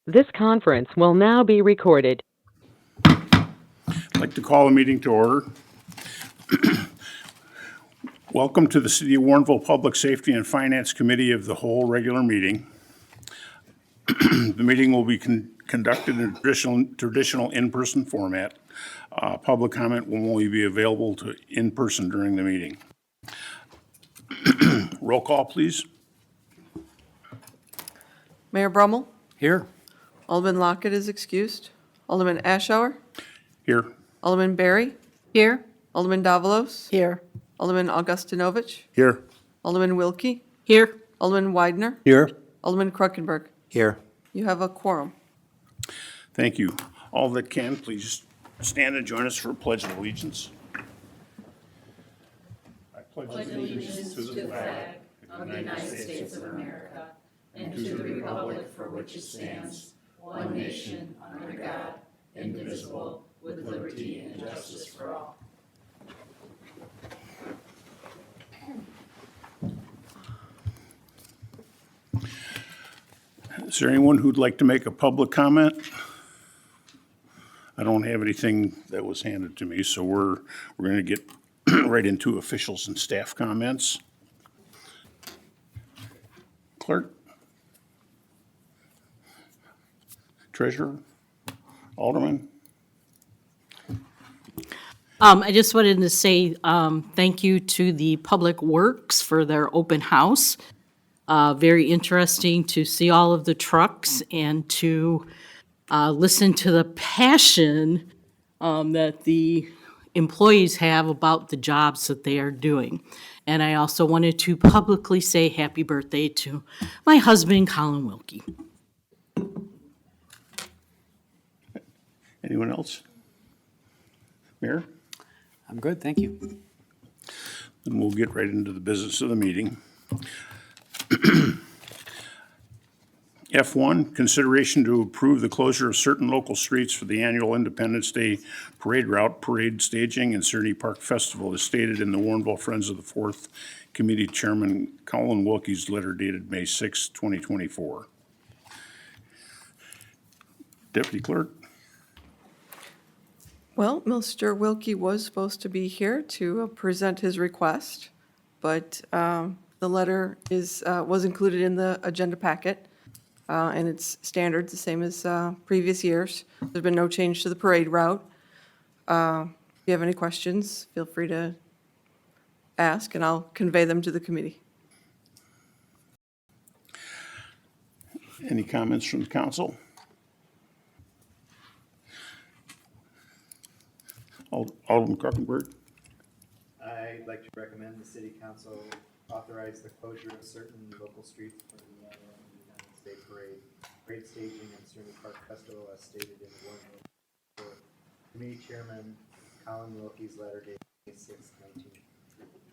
This conference will now be recorded. I'd like to call the meeting to order. Welcome to the City of Warrenville Public Safety and Finance Committee of the Whole regular meeting. The meeting will be conducted in a traditional in-person format. Public comment will only be available to in-person during the meeting. Roll call, please. Mayor Brummel, Here. Alderman Lockett is excused. Alderman Ashour, Here. Alderman Berry, Here. Alderman Davalos, Here. Alderman Augustinovich, Here. Alderman Wilkie, Here. Alderman Widener, Here. Alderman Kruckenberg. Here. You have a quorum. Thank you. All that can, please stand and join us for a pledge of allegiance. I pledge allegiance to the flag of the United States of America and to the republic for which it stands, one nation, under God, indivisible, with liberty and justice for all. Is there anyone who'd like to make a public comment? I don't have anything that was handed to me, so we're going to get right into officials and staff comments. Clerk? Treasurer? Alderman? I just wanted to say thank you to the Public Works for their open house. Very interesting to see all of the trucks and to listen to the passion that the employees have about the jobs that they are doing. And I also wanted to publicly say happy birthday to my husband, Colin Wilkie. Anyone else? Mayor? I'm good, thank you. Then we'll get right into the business of the meeting. F1, consideration to approve the closure of certain local streets for the annual Independence Day parade route, parade staging, and Searney Park Festival as stated in the Warrenville Friends of the Fourth Committee Chairman Colin Wilkie's letter dated May 6, 2024. Deputy Clerk? Well, Mr. Wilkie was supposed to be here to present his request, but the letter was included in the agenda packet, and it's standard, the same as previous years. There's been no change to the parade route. If you have any questions, feel free to ask, and I'll convey them to the committee. Any comments from the council? Alderman Kruckenberg? I'd like to recommend the city council authorize the closure of certain local streets for the annual Independence Day parade, parade staging, and Searney Park Festival as stated in the Warrenville Committee Chairman Colin Wilkie's letter dated May 6,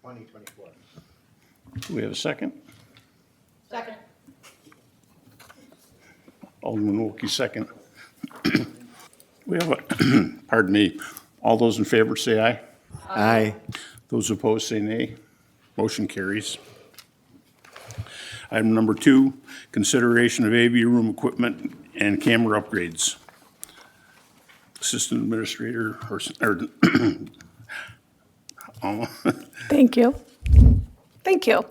2024. Do we have a second? Second. Alderman Wilkie, second. We have a, pardon me, all those in favor say aye. Aye. Those opposed say nay. Motion carries. Item number 2, consideration of AV room equipment and camera upgrades. Assistant Administrator, Thank you. Thank you.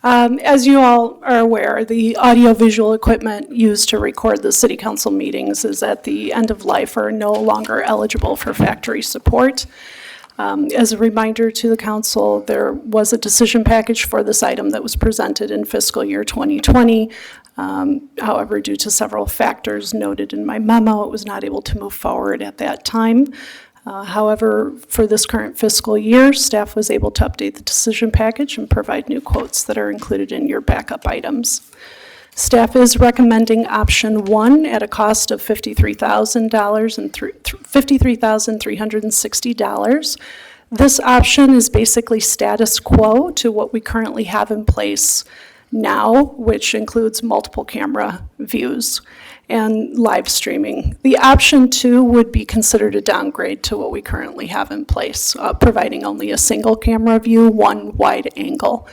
As you all are aware, the audiovisual equipment used to record the city council meetings is at the end of life or no longer eligible for factory support. As a reminder to the council, there was a decision package for this item that was presented in fiscal year 2020. However, due to several factors noted in my memo, it was not able to move forward at that time. However, for this current fiscal year, staff was able to update the decision package and provide new quotes that are included in your backup items. Staff is recommending option 1 at a cost of $53,000 and $53,360. This option is basically status quo to what we currently have in place now, which includes multiple camera views and live streaming. The option 2 would be considered a downgrade to what we currently have in place, providing only a single camera view, one wide angle.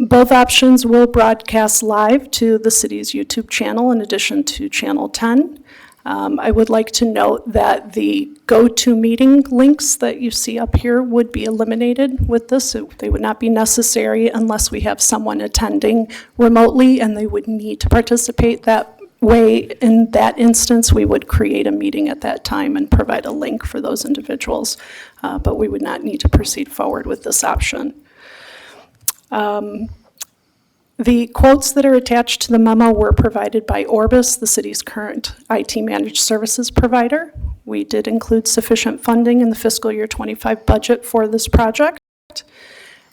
Both options will broadcast live to the city's YouTube channel in addition to Channel 10. I would like to note that the GoToMeeting links that you see up here would be eliminated with this. They would not be necessary unless we have someone attending remotely and they would need to participate that way. In that instance, we would create a meeting at that time and provide a link for those individuals, but we would not need to proceed forward with this option. The quotes that are attached to the memo were provided by Orbis, the city's current IT managed services provider. We did include sufficient funding in the fiscal year 25 budget for this project.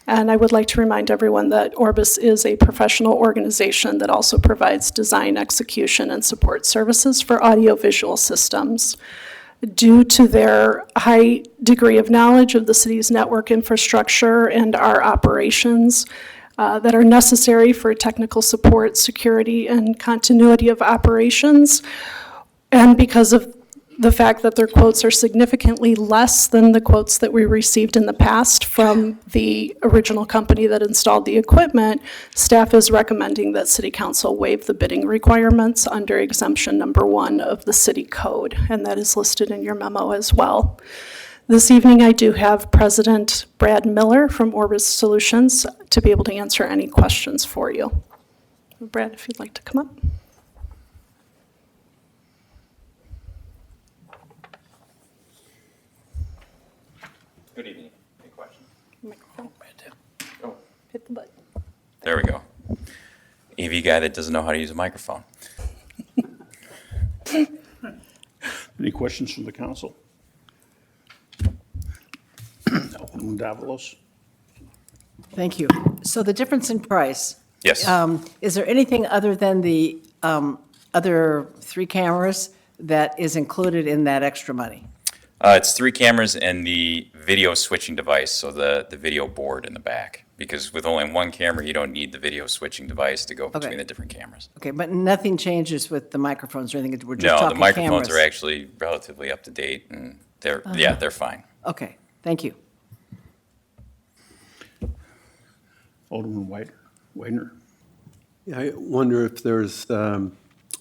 And I would like to remind everyone that Orbis is a professional organization that also provides design, execution, and support services for audiovisual systems. Due to their high degree of knowledge of the city's network infrastructure and our operations that are necessary for technical support, security, and continuity of operations, and because of the fact that their quotes are significantly less than the quotes that we received in the past from the original company that installed the equipment, staff is recommending that City Council waive the bidding requirements under exemption number 1 of the city code, and that is listed in your memo as well. This evening, I do have President Brad Miller from Orbis Solutions to be able to answer any questions for you. Brad, if you'd like to come up. Good evening. Any questions? Microphone. Oh, Hit the button. there we go. AV guy that doesn't know how to use a microphone. Any questions from the council? Alderman Davalos? Thank you. So the difference in price, Yes. is there anything other than the other 3 cameras that is included in that extra money? It's 3 cameras and the video switching device, so the video board in the back. Because with only 1 camera, you don't need the video switching device to go between Okay. the different cameras. Okay, but nothing changes with the microphones or anything? We're just No, the talking microphones cameras? are actually relatively up to date, and they're fine. Okay, thank you. Alderman Widener? Yeah, I wonder if there's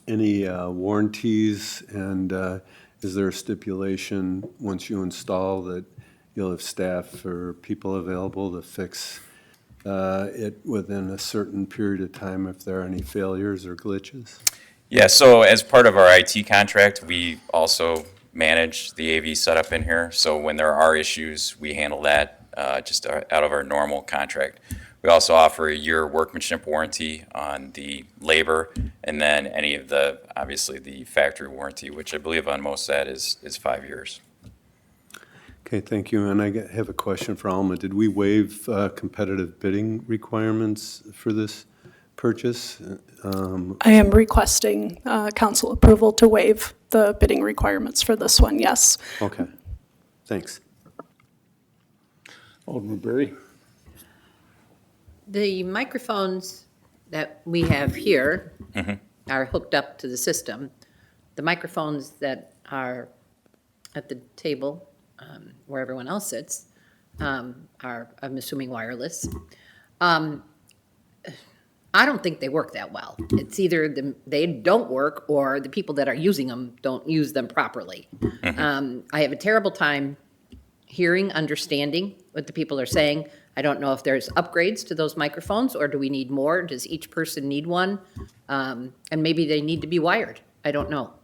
any warranties, and is there a stipulation, once you install, that you'll have staff or people available to fix it within a certain period of time if there are any failures or glitches? Yeah, so as part of our IT contract, we also manage the AV setup in here. So when there are issues, we handle that just out of our normal contract. We also offer a year workmanship warranty on the labor, and then any of the, obviously, the factory warranty, which I believe on most of that is 5 years. Okay, thank you. And have a question for Alma. Did we waive competitive bidding requirements for this purchase? I am requesting council approval to waive the bidding requirements for this one, yes. Okay, thanks. Alderman Berry? The microphones that we have here are hooked up to the system. The microphones that are at the table, where everyone else sits, are, I'm assuming, wireless. I don't think they work that well. It's either they don't work or the people that are using them don't use them properly. I have a terrible time hearing, understanding what the people are saying. I don't know if there's upgrades to those microphones, or do we need more? Does each person need one? And maybe they need to be wired. I don't know.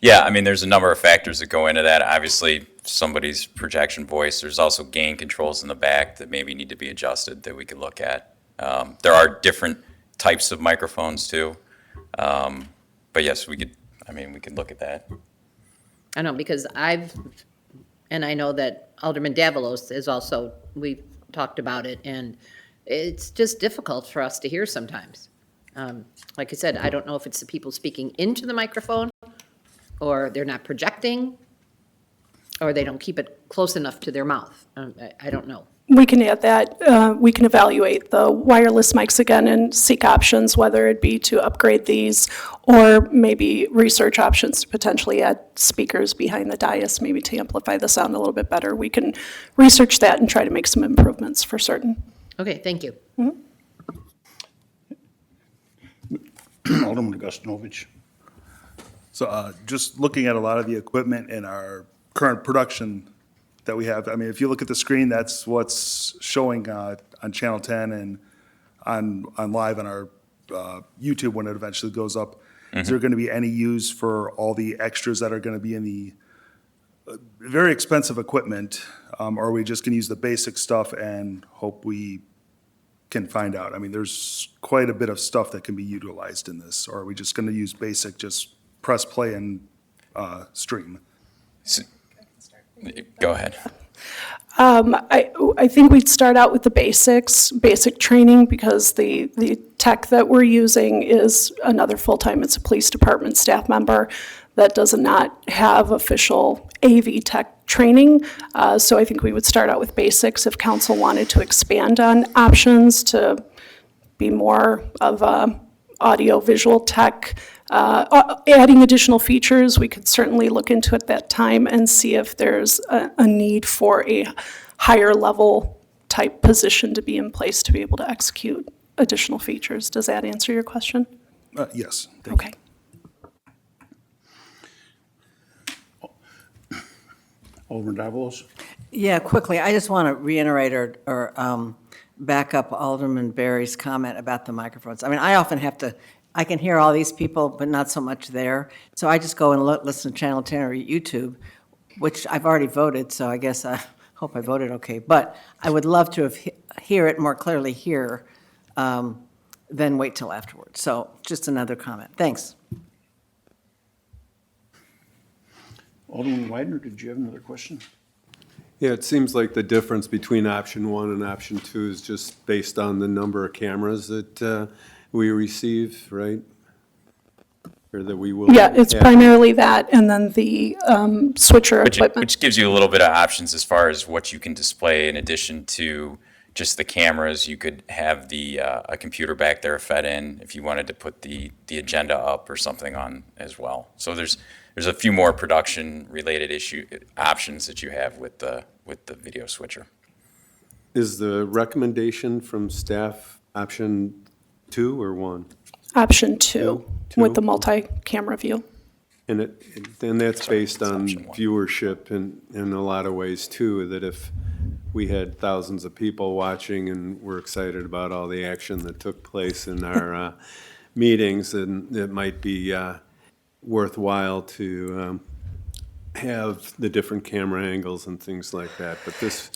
Yeah, I mean, there's a number of factors that go into that. Obviously, somebody's projection voice. There's also gain controls in the back that maybe need to be adjusted that we could look at. There are different types of microphones too. But yes, we could look at that. I know, because and I know that Alderman Davalos is also, we've talked about it, and it's just difficult for us to hear sometimes. Like I said, I don't know if it's the people speaking into the microphone, or they're not projecting, or they don't keep it close enough to their mouth. I don't know. We can add that. We can evaluate the wireless mics again and seek options, whether it be to upgrade these or maybe research options to potentially add speakers behind the dais, maybe to amplify the sound a little bit better. We can research that and try to make some improvements for certain. Okay, thank you. Alderman Augustinovich. So just looking at a lot of the equipment in our current production that we have, I mean, if you look at the screen, that's what's showing on Channel 10 and on live on our YouTube when it eventually goes up. Is there going to be any use for all the extras that are going to be in the very expensive equipment? Or are we just going to use the basic stuff and hope we can find out? I mean, there's quite a bit of stuff that can be utilized in this. Or are we just going to use basic, just press play and stream? Go ahead. I think we'd start out with the basics, basic training, because the tech that we're using is another full-time, it's a police department staff member that does not have official AV tech training. So I think we would start out with basics. If council wanted to expand on options to be more of a audio-visual tech, adding additional features, we could certainly look into it at that time and see if there's a need for a higher level type position to be in place to be able to execute additional features. Does that answer your question? Yes. Okay. Alderman Davalos? Yeah, quickly, I just want to reiterate or back up Alderman Barry's comment about the microphones. I mean, I often have to, I can hear all these people, but not so much there. So I just go and listen to Channel 10 or YouTube, which I've already voted, so I guess I hope I voted okay. But I would love to hear it more clearly here than wait till afterwards. So just another comment. Thanks. Alderman Widener, did you have another question? Yeah, it seems like the difference between option 1 and option 2 is just based on the number of cameras that we receive, right? Or that we will. Yeah, it's have. primarily that, and then the switcher equipment. Which gives you a little bit of options as far as what you can display in addition to just the cameras. You could have the a computer back there fed in if you wanted to put the agenda up or something on as well. So there's a few more production related options that you have with the video switcher. Is the recommendation from staff option 2 or 1? Option 2, Two. with the multi-camera view. And that's based on option 1. viewership in a lot of ways too, that if we had thousands of people watching and we're excited about all the action that took place in our meetings, then it might be worthwhile to have the different camera angles and things like that. But this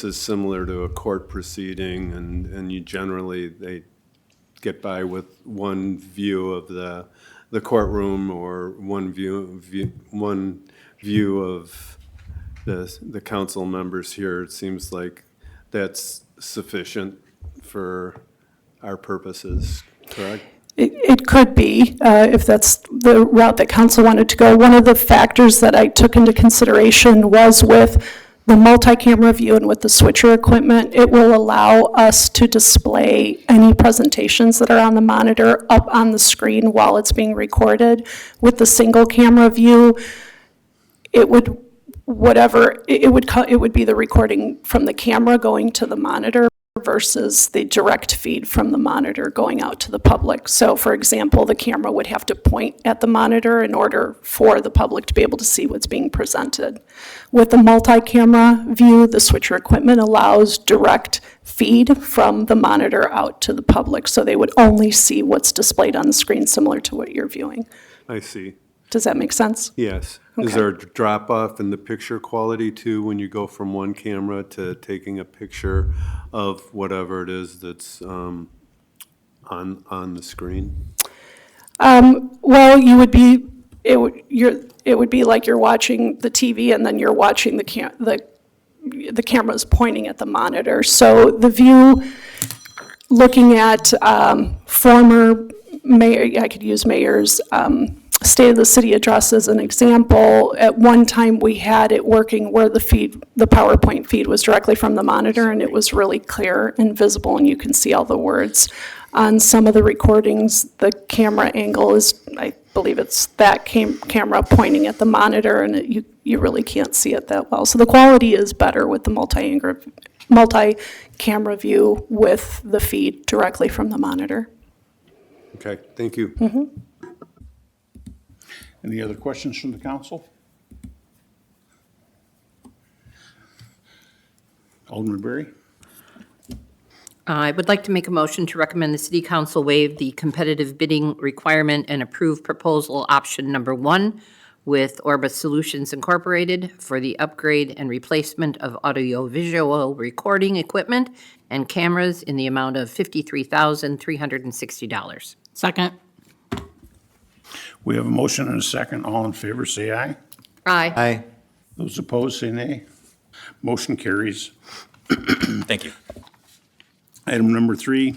is similar to a court proceeding, and you generally, they get by with one view of the courtroom or one view of the council members here. It seems like that's sufficient for our purposes, correct? It could be, if that's the route that council wanted to go. One of the factors that I took into consideration was with the multi-camera view and with the switcher equipment, it will allow us to display any presentations that are on the monitor up on the screen while it's being recorded. With the single camera view, it would be the recording from the camera going to the monitor versus the direct feed from the monitor going out to the public. So for example, the camera would have to point at the monitor in order for the public to be able to see what's being presented. With the multi-camera view, the switcher equipment allows direct feed from the monitor out to the public, so they would only see what's displayed on the screen, similar to what you're viewing. I see. Does that make sense? Yes. Okay. Is there a drop-off in the picture quality too when you go from one camera to taking a picture of whatever it is that's on the screen? Well, it would be like you're watching the TV and then you're watching the camera's pointing at the monitor. So the view, looking at former mayor, I could use mayor's State of the City address as an example. At one time, we had it working where the PowerPoint feed was directly from the monitor, and it was really clear and visible, and you can see all the words. On some of the recordings, the camera angle is, I believe it's that camera pointing at the monitor, and you really can't see it that well. So the quality is better with the multi-camera view with the feed directly from the monitor. Okay, thank you. Any other questions from the council? Alderman Berry? I would like to make a motion to recommend the city council waive the competitive bidding requirement and approve proposal option number 1 with Orbis Solutions Incorporated for the upgrade and replacement of audiovisual recording equipment and cameras in the amount of $53,360. Second. We have a motion and a second. All in favor, say aye. Aye. Aye. Those opposed, say nay. Motion carries. Thank you. Item number 3,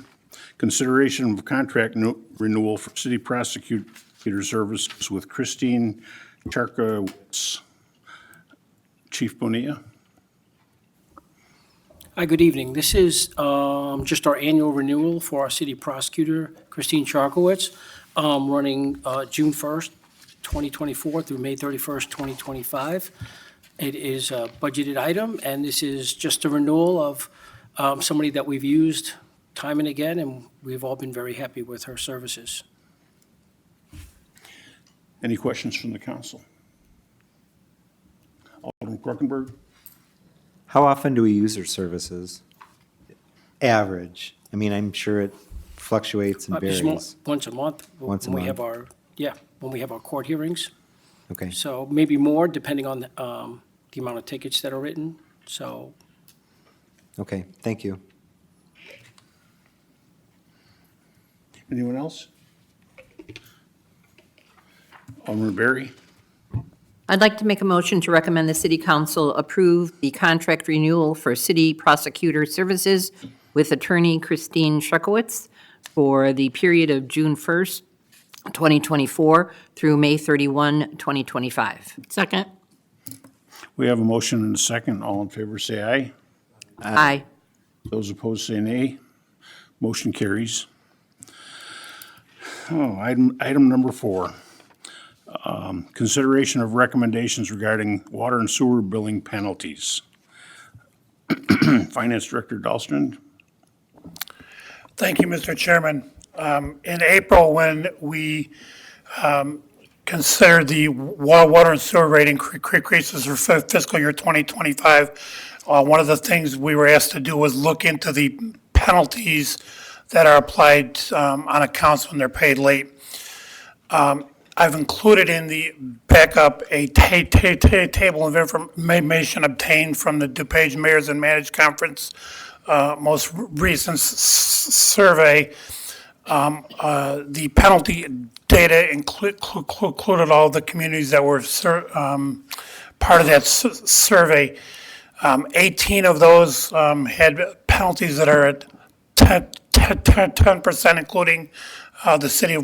consideration of contract renewal for city prosecutor services with Christine Charkowitz. Chief Bonilla? Hi, good evening. This is just our annual renewal for our city prosecutor, Christine Charkowitz, running June 1st, 2024 through May 31st, 2025. It is a budgeted item, and this is just a renewal of somebody that we've used time and again, and we've all been very happy with her services. Any questions from the council? Alderman Krokenberg? How often do we use her services? Average. I mean, I'm sure it fluctuates and Just varies. once a month. Once a when we have month. when we have our court hearings. Okay. So maybe more, depending on the amount of tickets that are written. So Okay, thank you. Anyone else? Alderman Berry? I'd like to make a motion to recommend the city council approve the contract renewal for city prosecutor services with attorney Christine Charkowitz for the period of June 1st, 2024 through May 31, 2025. Second. We have a motion and a second. All in favor, say aye. Aye. Those opposed, say nay. Motion carries. Item number 4. Consideration of recommendations regarding water and sewer billing penalties. Finance Director Dahlstrom? Thank you, Mr. Chairman. In April, when we considered the water and sewer rate increases for fiscal year 2025, one of the things we were asked to do was look into the penalties that are applied on accounts when they're paid late. I've included in the backup a table of information obtained from the DuPage Mayors and Managed Conference most recent survey. The penalty data included all the communities that were part of that survey. 18 of those had penalties that are at 10%, including the city of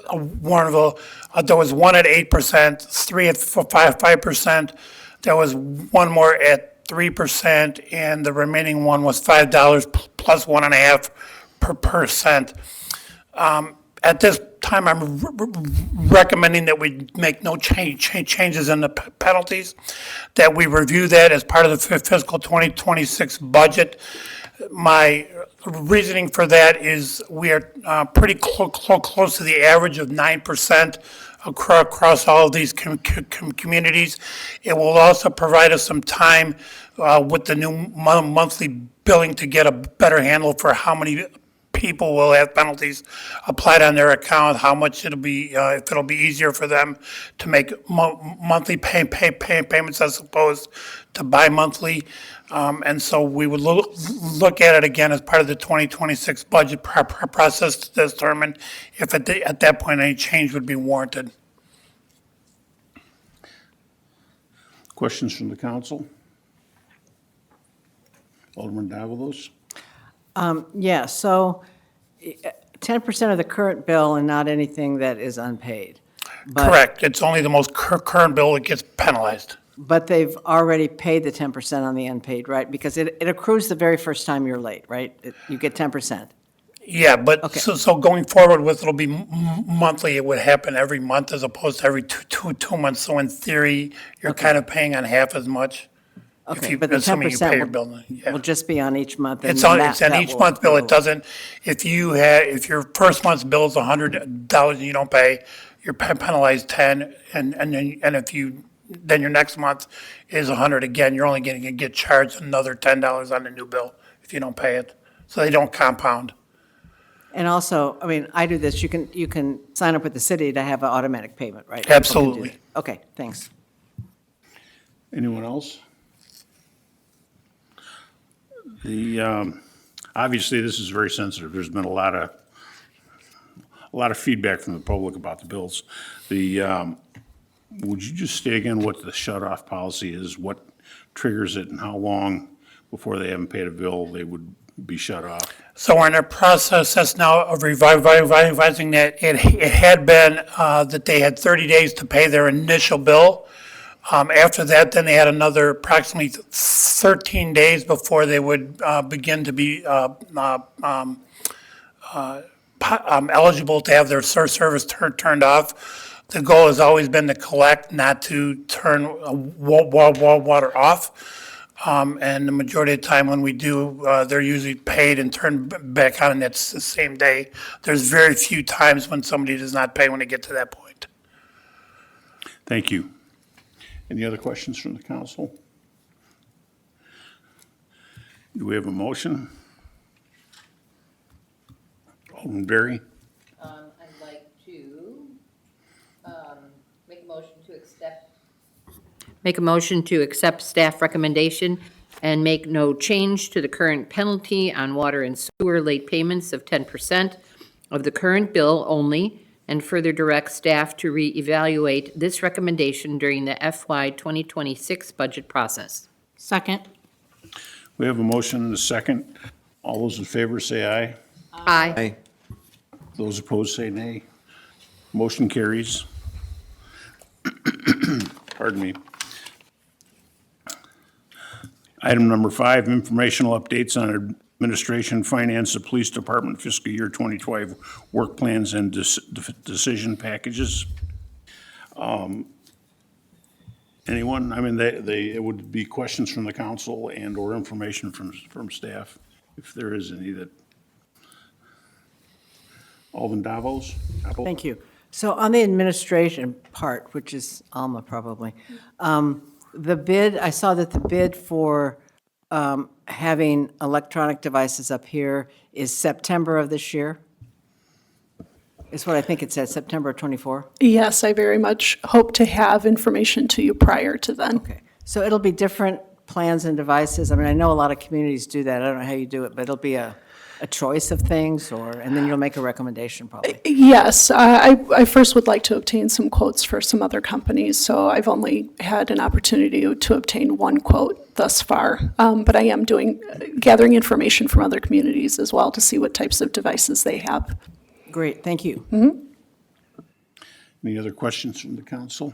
Warrenville. There was one at 8%, 3 at 5%. There was one more at 3%, and the remaining one was $5 plus 1.5%. At this time, I'm recommending that we make no changes in the penalties, that we review that as part of the fiscal 2026 budget. My reasoning for that is we are pretty close to the average of 9% across all of these communities. It will also provide us some time with the new monthly billing to get a better handle for how many people will have penalties applied on their account, how much it'll be, if it'll be easier for them to make monthly payments as opposed to bi-monthly. And so we would look at it again as part of the 2026 budget process to determine if at that point any change would be warranted. Questions from the council? Alderman Davalos? Yeah, so 10% of the current bill and not anything that is unpaid. But- Correct. It's only the most current bill that gets penalized. But they've already paid the 10% on the unpaid, right? Because it accrues the very first time you're late, right? You get 10%. Yeah, but Okay. so going forward with, it'll be monthly, it would happen every month as opposed to every two months. So in theory, you're kind of paying on half as much. Okay, you, but the assuming you 10% pay your bill. Yeah. will just be on each month. and It's on, that- it's on that each will- month bill. It doesn't, if your first month's bill is $100 and you don't pay, you're penalized 10, and if you, then your next month is 100 again, you're only going to get charged another $10 on the new bill if you don't pay it. So they don't compound. And also, I mean, I do this, you can sign up with the city to have an automatic payment, right? Absolutely. Okay, thanks. Anyone else? Obviously, this is very sensitive. There's been a lot of feedback from the public about the bills. Would you just state again what the shut-off policy is? What triggers it and how long before they haven't paid a bill they would be shut off? So we're in a process now of revising that. It had been that they had 30 days to pay their initial bill. After that, then they had another approximately 13 days before they would begin to be eligible to have their service turned off. The goal has always been to collect, not to turn water off. And the majority of the time when we do, they're usually paid and turned back on, and that's the same day. There's very few times when somebody does not pay when they get to that point. Thank you. Any other questions from the council? Do we have a motion? Alderman Berry? I'd like to make a motion to accept. Make a motion to accept staff recommendation and make no change to the current penalty on water and sewer late payments of 10% of the current bill only, and further direct staff to reevaluate this recommendation during the FY 2026 budget process. Second. We have a motion and a second. All those in favor say aye. Aye. Those opposed say nay. Motion carries. Pardon me. Item number 5, informational updates on administration, finance, the police department fiscal year 2012 work plans and decision packages. Anyone? I mean, it would be questions from the council and/or information from staff, if there is any that. Alvin Davos? Thank you. So on the administration part, which is Alma probably, the bid, I saw that the bid for having electronic devices up here is September of this year. Is what I think it said, September 24. Yes, I very much hope to have information to you prior to then. Okay. So it'll be different plans and devices. I mean, I know a lot of communities do that. I don't know how you do it, but it'll be a choice of things, and then you'll make a recommendation probably. Yes, I first would like to obtain some quotes for some other companies, so I've only had an opportunity to obtain one quote thus far. But I am gathering information from other communities as well to see what types of devices they have. Great, thank you. Any other questions from the council?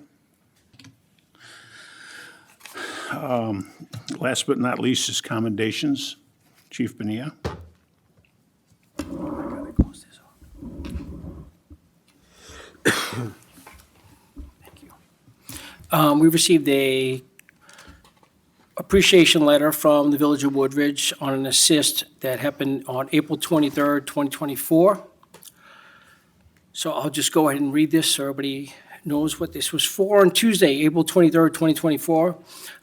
Last but not least is commendations. Chief Benia? We received a appreciation letter from the Village of Woodridge on an assist that happened on April 23rd, 2024. So I'll just go ahead and read this so everybody knows what this was for. On Tuesday, April 23rd, 2024,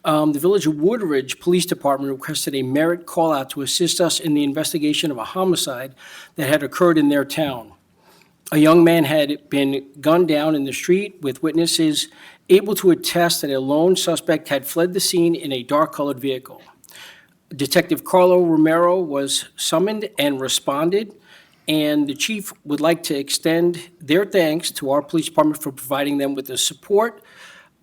the Village of Woodridge Police Department requested a merit call-out to assist us in the investigation of a homicide that had occurred in their town. A young man had been gunned down in the street, with witnesses able to attest that a lone suspect had fled the scene in a dark-colored vehicle. Detective Carlo Romero was summoned and responded, and the chief would like to extend their thanks to our police department for providing them with the support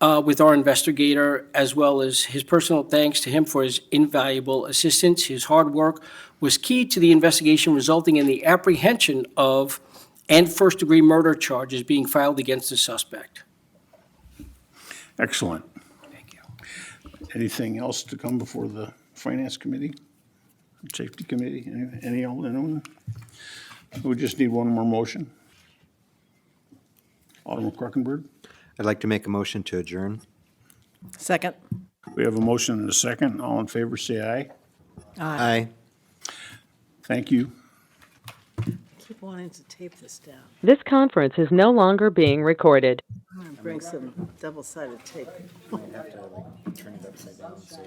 with our investigator, as well as his personal thanks to him for his invaluable assistance. His hard work was key to the investigation, resulting in the apprehension of and first-degree murder charges being filed against the suspect. Excellent. Thank you. Anything else to come before the Finance Committee? Safety Committee? Anyone? We just need one more motion. Alderman Krokenberg? I'd like to make a motion to adjourn. Second. We We have a motion and a second. All in favor, say aye. Aye. Thank you. Keep wanting to tape this down. This conference is no longer being recorded. I'm gonna bring some double-sided tape. You have to like turn it upside down so